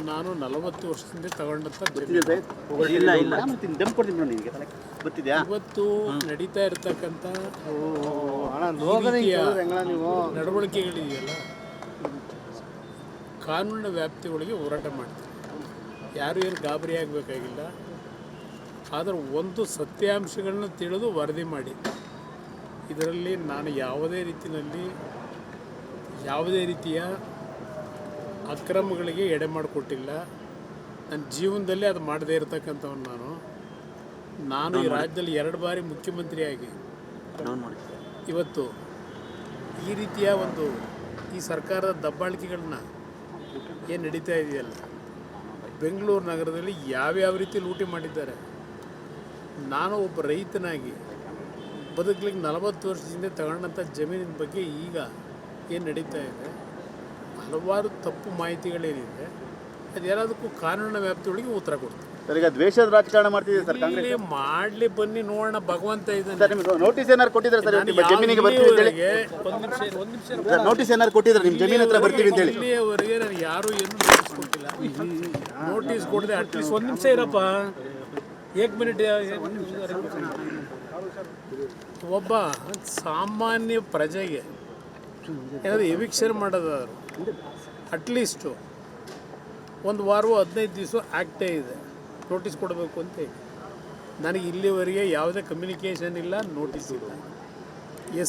ನಾನು 40 ವರ್ಷದಿಂದ ತಗೊಂಡಂತ ಇವತ್ತು ನಡೀತಾ ಇರ್ತಕ್ಕಂಥ ನಡವಳಿಕೆಗಳಿದೆಯಲ್ಲ, ಕಾನೂನಿನ ವ್ಯಾಪ್ತಿ ಒಳಗೆ ಹೋರಾಟ ಮಾಡ್ತೀನಿ. ಯಾರು ಏನು ಗಾಬರಿ ಆಗಬೇಕಾಗಿಲ್ಲ. ಆದರೆ ಒಂದು ಸತ್ಯಾಂಶಗಳನ್ನ ತಿಳಿದು ವರದಿ ಮಾಡಿ. ಇದರಲ್ಲಿ ನಾನು ಯಾವುದೇ ರೀತಿಯ ಅಕ್ರಮಗಳಿಗೆ ಎಡೆ ಮಾಡಿಕೊಟ್ಟಿಲ್ಲ. ನನ್ನ ಜೀವನದಲ್ಲಿ ಅದು ಮಾಡದೇ ಇರತಕ್ಕಂಥವನು ನಾನು ಈ ರಾಜ್ಯದಲ್ಲಿ 2 ಬಾರಿ ಮುಖ್ಯಮಂತ್ರಿಯಾಗಿ ಇವತ್ತು ಈ ರೀತಿಯ ಈ ಸರ್ಕಾರದ ದಬ್ಬಾಳಿಕೆಗಳನ್ನ ಏನು ನಡೀತಾ ಇದೆಯಲ್ಲ, ಬೆಂಗಳೂರು ನಗರದಲ್ಲಿ ಯಾವ್ಯಾವ ರೀತಿ ಲೂಟಿ ಮಾಡಿದ್ದಾರೆ. ನಾನು ಒಬ್ಬ ರೈತನಾಗಿ ಬದುಕಲಿಕ್ಕೆ 40 ವರ್ಷದಿಂದ ತಗೊಂಡಂಥ ಜಮೀನಿನ ಬಗ್ಗೆ ಈಗ ಏನು ನಡೀತಾ ಇದೆ, ಹಲವಾರು ತಪ್ಪು ಮಾಹಿತಿಗಳೇನಿದೆ, ಅದೆಲ್ಲದಕ್ಕೂ ಕಾನೂನಿನ ವ್ಯಾಪ್ತಿಯೊಳಗೆ ಉತ್ತರ ಕೊಡ್ತೀನಿ. ಈಗ ದ್ವೇಷದ ರಾಜಕಾರಣ ಮಾಡ್ತಿದೆ ಸರ್ ಕಾಂಗ್ರೆಸ್. ಮಾಡಲಿ ಬನ್ನಿ ನೋಡೋಣ, ಭಗವಂತ ಇದ್ದಾನೆ. ನೋಟಿಸ್ ಏನಾರು ಕೊಟ್ಟಿದ್ದಾರೆ ಸರ್ ನಿಮ್ಮ ಜಮೀನಿಗೆ ಬರ್ತೀವಿ ಅಂತ ಹೇಳಿ? ನೋಟಿಸ್ ಏನಾರು ಕೊಟ್ಟಿದ್ದಾರೆ ನಿಮ್ಮ ಜಮೀನ್ ಹತ್ರ ಬರ್ತೀವಿ ಅಂತ ಹೇಳಿ? ಇಲ್ಲಿಯವರೆಗೆ ನಾನು ಯಾರು ಏನು ನೋಟಿಸ್ ಕೊಟ್ಟಿಲ್ಲ. ನೋಟಿಸ್ ಕೊಡದೆ ಅಟ್ಲೀಸ್ಟ್ 1 ನಿಮಿಷ ಇರಪ್ಪ, 1 ಮಿನಿಟ್. ಒಬ್ಬ ಸಾಮಾನ್ಯ ಪ್ರಜೆಗೆ ಏನಾದರೂ ಎವಿಕ್ಷನ್ ಮಾಡೋದಾದ್ರು ಅಟ್ಲೀಸ್ಟು 1 ವಾರವೋ 15 ದಿವಸ ಆ್ಯಕ್ಟೇ ಇದೆ, ನೋಟಿಸ್ ಕೊಡಬೇಕು ಅಂತ ಹೇಳಿ. ನನಗೆ ಇಲ್ಲಿವರೆಗೆ ಯಾವುದೇ ಕಮ್ಯುನಿಕೇಷನ್ ಇಲ್ಲ, ನೋಟಿಸ್ ಇಲ್ಲ.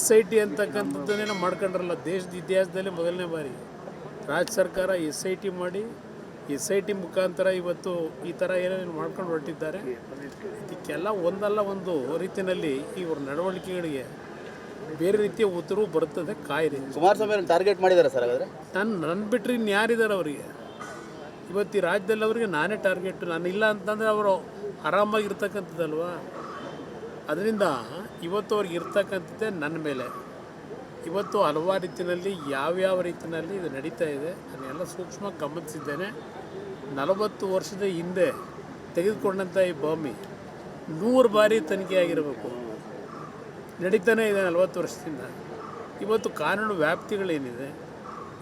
SIT ಅಂತಕ್ಕಂಥದ್ದನ್ನೇನೋ ಮಾಡ್ಕೊಂಡ್ರಲ್ಲ, ದೇಶದ ಇತಿಹಾಸದಲ್ಲಿ ಮೊದಲನೇ ಬಾರಿ ರಾಜ್ಯ ಸರ್ಕಾರ SIT ಮಾಡಿ SIT ಮುಖಾಂತರ ಇವತ್ತು ಈ ಥರ ಏನೇನು ಮಾಡ್ಕೊಂಡು ಹೊರಟಿದ್ದಾರೆ. ಇದಕ್ಕೆಲ್ಲ ಒಂದಲ್ಲ ಒಂದು ರೀತಿಯಲ್ಲಿ ಇವ್ರ ನಡವಳಿಕೆಗಳಿಗೆ ಬೇರೆ ರೀತಿಯ ಉತ್ತರವು ಬರುತ್ತದೆ, ಕಾಯಿರಿ. ಕುಮಾರಸ್ವಾಮಿ ಟಾರ್ಗೆಟ್ ಮಾಡಿದ್ದಾರೆ ಸರ್ ಹಾಗಾದರೆ? ನನ್ನ ಬಿಟ್ಟರೆ ಇನ್ಯಾರಿದ್ದಾರೆ ಅವರಿಗೆ? ಇವತ್ತು ಈ ರಾಜ್ಯದಲ್ಲಿ ಅವರಿಗೆ ನಾನೇ ಟಾರ್ಗೆಟ್. ನಾನು ಇಲ್ಲ ಅಂತಂದರೆ ಅವರು ಆರಾಮಾಗಿರ್ತಕ್ಕಂಥದ್ದಲ್ವ. ಅದರಿಂದ ಇವತ್ತು ಅವ್ರಿಗೆ ಇರ್ತಕ್ಕಂಥದ್ದೇ ನನ್ನ ಮೇಲೆ. ಇವತ್ತು ಹಲವಾರು ರೀತಿಯಲ್ಲಿ ಯಾವ್ಯಾವ ರೀತಿಯಲ್ಲಿ ಇದು ನಡೀತಾ ಇದೆ ಅದನ್ನೆಲ್ಲ ಸೂಕ್ಷ್ಮವಾಗಿ ಗಮನಿಸಿದ್ದೇನೆ. 40 ವರ್ಷದ ಹಿಂದೆ ತೆಗೆದುಕೊಂಡಂಥ ಈ ಭೂಮಿ 100 ಬಾರಿ ತನಿಖೆ ಆಗಿರಬೇಕು, ನಡೀತಾನೆ ಇದೆ 40 ವರ್ಷದಿಂದ. ಇವತ್ತು ಕಾನೂನು ವ್ಯಾಪ್ತಿಗಳೇನಿದೆ,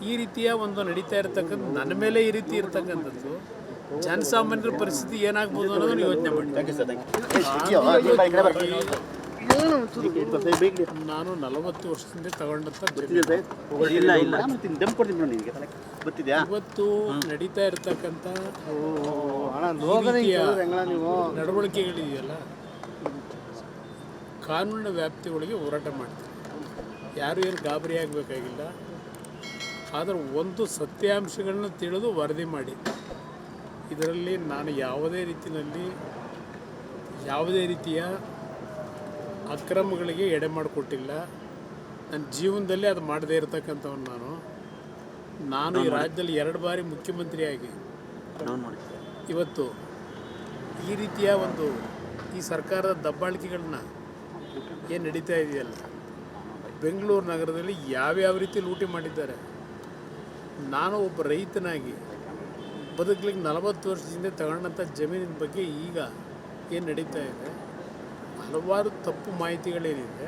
ಈ ರೀತಿಯ ನಡೀತಾ ಇರತಕ್ಕಂಥ ನನ್ನ ಮೇಲೆ ಈ ರೀತಿ ಇರತಕ್ಕಂಥದ್ದು ಜನಸಾಮಾನ್ಯರ ಪರಿಸ್ಥಿತಿ ಏನಾಗ್ಬೋದು ಅನ್ನೋದನ್ನು ಯೋಚನೆ ಮಾಡಿ. ನಾನು 40 ವರ್ಷದಿಂದ ತಗೊಂಡಂಥ ಇವತ್ತು ನಡೀತಾ ಇರತಕ್ಕಂಥ ನಡವಳಿಕೆಗಳಿದೆಯಲ್ಲ, ಕಾನೂನಿನ ವ್ಯಾಪ್ತಿ ಒಳಗೆ ಹೋರಾಟ ಮಾಡ್ತೀನಿ. ಯಾರು ಏನು ಗಾಬರಿ ಆಗಬೇಕಾಗಿಲ್ಲ. ಆದರೆ ಒಂದು ಸತ್ಯಾಂಶಗಳನ್ನ ತಿಳಿದು ವರದಿ ಮಾಡಿ. ಇದರಲ್ಲಿ ನಾನು ಯಾವುದೇ ರೀತಿಯ ಅಕ್ರಮಗಳಿಗೆ ಎಡೆ ಮಾಡಿಕೊಟ್ಟಿಲ್ಲ. ನನ್ನ ಜೀವನದಲ್ಲಿ ಅದು ಮಾಡದೇ ಇರತಕ್ಕಂಥವನು ನಾನು ಈ ರಾಜ್ಯದಲ್ಲಿ 2 ಬಾರಿ ಮುಖ್ಯಮಂತ್ರಿಯಾಗಿ ಇವತ್ತು ಈ ರೀತಿಯ ಈ ಸರ್ಕಾರದ ದಬ್ಬಾಳಿಕೆಗಳನ್ನ ಏನು ನಡೀತಾ ಇದೆಯಲ್ಲ, ಬೆಂಗಳೂರು ನಗರದಲ್ಲಿ ಯಾವ್ಯಾವ ರೀತಿ ಲೂಟಿ ಮಾಡಿದ್ದಾರೆ. ನಾನು ಒಬ್ಬ ರೈತನಾಗಿ ಬದುಕಲಿಕ್ಕೆ 40 ವರ್ಷದಿಂದ ತಗೊಂಡಂಥ ಜಮೀನಿನ ಬಗ್ಗೆ ಈಗ ಏನು ನಡೀತಾ ಇದೆ, ಹಲವಾರು ತಪ್ಪು ಮಾಹಿತಿಗಳೇನಿದೆ,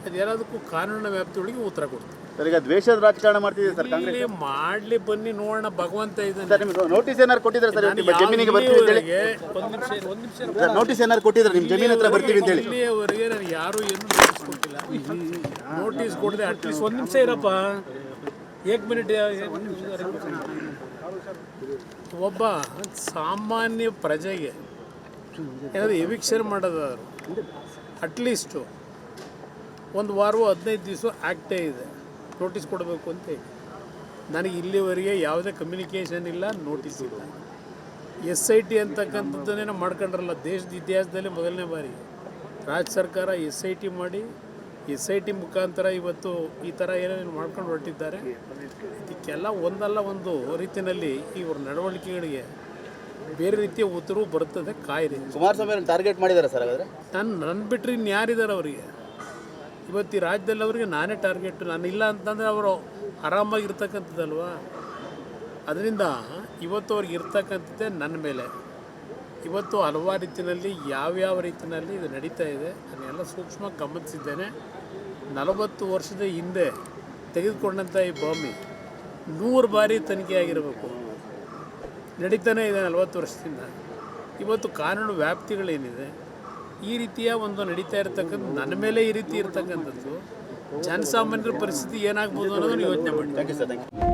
ಅದೆಲ್ಲದಕ್ಕೂ ಕಾನೂನಿನ ವ್ಯಾಪ್ತಿಯೊಳಗೆ ಉತ್ತರ ಕೊಡ್ತೀನಿ. ಈಗ ದ್ವೇಷದ ರಾಜಕಾರಣ ಮಾಡ್ತಿದೆ ಸರ್ ಕಾಂಗ್ರೆಸ್. ಮಾಡಲಿ ಬನ್ನಿ ನೋಡೋಣ, ಭಗವಂತ ಇದ್ದಾನೆ. ನೋಟಿಸ್ ಏನಾರು ಕೊಟ್ಟಿದ್ದಾರೆ ಸರ್ ನಿಮ್ಮ ಜಮೀನಿಗೆ ಬರ್ತೀವಿ ಅಂತ ಹೇಳಿ? 1 ನಿಮಿಷ. ನೋಟಿಸ್ ಏನಾರು ಕೊಟ್ಟಿದ್ದಾರೆ ನಿಮ್ಮ ಜಮೀನ್ ಹತ್ರ ಬರ್ತೀವಿ ಅಂತ ಹೇಳಿ? ಇಲ್ಲಿಯವರೆಗೆ ನಾನು ಯಾರು ಏನು ನೋಟಿಸ್ ಕೊಟ್ಟಿಲ್ಲ. ನೋಟಿಸ್ ಕೊಡದೆ ಅಟ್ಲೀಸ್ಟ್ 1 ನಿಮಿಷ ಇರಪ್ಪ, 1 ಮಿನಿಟ್. ಒಬ್ಬ ಸಾಮಾನ್ಯ ಪ್ರಜೆಗೆ ಏನಾದರೂ ಎವಿಕ್ಷನ್ ಮಾಡೋದಾದ್ರು ಅಟ್ಲೀಸ್ಟು 1 ವಾರವೋ 15 ದಿವಸ ಆ್ಯಕ್ಟೇ ಇದೆ, ನೋಟಿಸ್ ಕೊಡಬೇಕು ಅಂತ ಹೇಳಿ. ನನಗೆ ಇಲ್ಲಿವರೆಗೆ ಯಾವುದೇ ಕಮ್ಯುನಿಕೇಷನ್ ಇಲ್ಲ, ನೋಟಿಸ್ ಇಲ್ಲ. SIT ಅಂತಕ್ಕಂಥದ್ದನ್ನೇನೋ ಮಾಡ್ಕೊಂಡ್ರಲ್ಲ, ದೇಶದ ಇತಿಹಾಸದಲ್ಲಿ ಮೊದಲನೇ ಬಾರಿ ರಾಜ್ಯ ಸರ್ಕಾರ SIT ಮಾಡಿ SIT ಮುಖಾಂತರ ಇವತ್ತು ಈ ಥರ ಏನೇನು ಮಾಡ್ಕೊಂಡು ಹೊರಟಿದ್ದಾರೆ. ಇದಕ್ಕೆಲ್ಲ ಒಂದಲ್ಲ ಒಂದು ರೀತಿಯಲ್ಲಿ ಇವ್ರ ನಡವಳಿಕೆಗಳಿಗೆ ಬೇರೆ ರೀತಿಯ ಉತ್ತರವು ಬರುತ್ತದೆ, ಕಾಯಿರಿ. ಕುಮಾರಸ್ವಾಮಿ ಟಾರ್ಗೆಟ್ ಮಾಡಿದ್ದಾರೆ ಸರ್ ಹಾಗಾದರೆ? ನನ್ನ ಬಿಟ್ಟರೆ ಇನ್ಯಾರಿದ್ದಾರೆ ಅವರಿಗೆ? ಇವತ್ತು ಈ ರಾಜ್ಯದಲ್ಲಿ ಅವರಿಗೆ ನಾನೇ ಟಾರ್ಗೆಟ್. ನಾನು ಇಲ್ಲ ಅಂತಂದರೆ ಅವರು ಆರಾಮಾಗಿರ್ತಕ್ಕಂಥದ್ದಲ್ವ. ಅದರಿಂದ ಇವತ್ತು ಅವ್ರಿಗೆ ಇರ್ತಕ್ಕಂಥದ್ದೇ ನನ್ನ ಮೇಲೆ. ಇವತ್ತು ಹಲವಾರು ರೀತಿಯಲ್ಲಿ ಯಾವ್ಯಾವ ರೀತಿಯಲ್ಲಿ ಇದು ನಡೀತಾ ಇದೆ ಅದನ್ನೆಲ್ಲ ಸೂಕ್ಷ್ಮವಾಗಿ ಗಮನಿಸಿದ್ದೇನೆ. 40 ವರ್ಷದ ಹಿಂದೆ ತೆಗೆದುಕೊಂಡಂಥ ಈ ಭೂಮಿ 100 ಬಾರಿ ತನಿಖೆ ಆಗಿರಬೇಕು. ನಡೀತಾನೆ ಇದೆ 40 ವರ್ಷದಿಂದ. ಇವತ್ತು ಕಾನೂನು ವ್ಯಾಪ್ತಿಗಳೇನಿದೆ ಈ ರೀತಿಯ ಒಂದು ನಡೀತಾ ಇರತಕ್ಕಂಥ ನನ್ನ ಮೇಲೆ ಈ ರೀತಿ ಇರತಕ್ಕಂಥದ್ದು ಜನಸಾಮಾನ್ಯರ ಪರಿಸ್ಥಿತಿ ಏನಾಗ್ಬೋದು ಅನ್ನೋದನ್ನು ಯೋಚನೆ ಮಾಡಿ. Thank you sir. Thank you.